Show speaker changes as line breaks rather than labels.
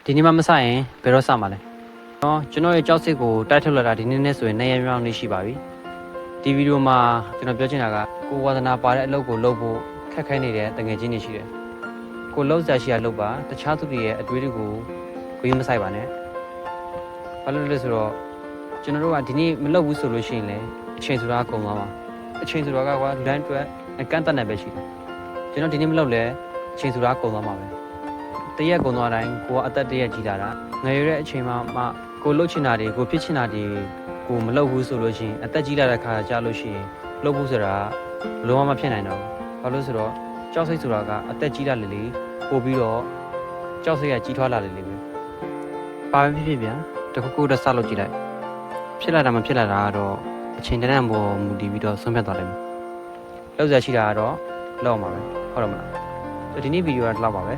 ဒီနေ့မှမစရင်ဘယ်တော့စမှာလဲကျွန်တော်ရဲ့ကြောက်စစ်ကိုတိုက်ထုတ်လာတာဒီနေ့နဲ့ဆိုရင်2ရက်မြောက်နေ့ရှိပါပြီဒီဗီဒီယိုမှာကျွန်တော်ပြောချင်တာကကိုဝါသနာပါတဲ့အလုပ်ကိုလုပ်ဖို့ခက်ခဲနေတဲ့တငယ်ချင်းတွေရှိတယ်ကိုလှုပ်ရှားရှိရလုပ်ပါတခြားသူတွေရဲ့အတွေးတွေကိုဂရုမစိုက်ပါနဲ့ဘာလို့လဲဆိုတော့ကျွန်တော်တို့ကဒီနေ့မလုပ်ဘူးဆိုလို့ရှိရင်လည်းအချိန်ဆိုတာကုန်သွားမှာအချိန်ဆိုတာကကွာလူတိုင်းအတွက်အကန့်အသတ်နဲ့ပဲရှိတယ်ကျွန်တော်ဒီနေ့မလုပ်လဲအချိန်ဆိုတာကုန်သွားမှာပဲတရက်ကုန်သွားတိုင်းကိုကအသက်တရက်ကြီးလာတာငယ်ရွယ်တဲ့အချိန်မှာကိုလှုပ်ချင်တာတွေကိုဖြစ်ချင်တာတွေကိုမလုပ်ဘူးဆိုလို့ရှိရင်အသက်ကြီးလာတဲ့ခါကြာလို့ရှိရင်လုပ်ဖို့ဆိုတာလုံးဝမဖြစ်နိုင်တော့ဘူးဘာလို့ဆိုတော့ကြောက်စိတ်ဆိုတာကအသက်ကြီးလာလေလေပို့ပြီးတော့ကြောက်စိတ်ကကြီးထွားလာလေလေပဲဘာပဲဖြစ်ဖြစ်ဗျာတခုခုတော့စလုပ်ကြည့်လိုက်ဖြစ်လာတာမဖြစ်လာတာကတော့အချိန်တန်းပေါ်မူတည်ပြီးတော့ဆုံးဖြတ်သွားလိမ့်မယ်လောက်စရာရှိတာကတော့လောက်မှာပဲဟုတ်တော့မလားဒီနေ့ဗီဒီယိုကတော့လောက်ပါပဲ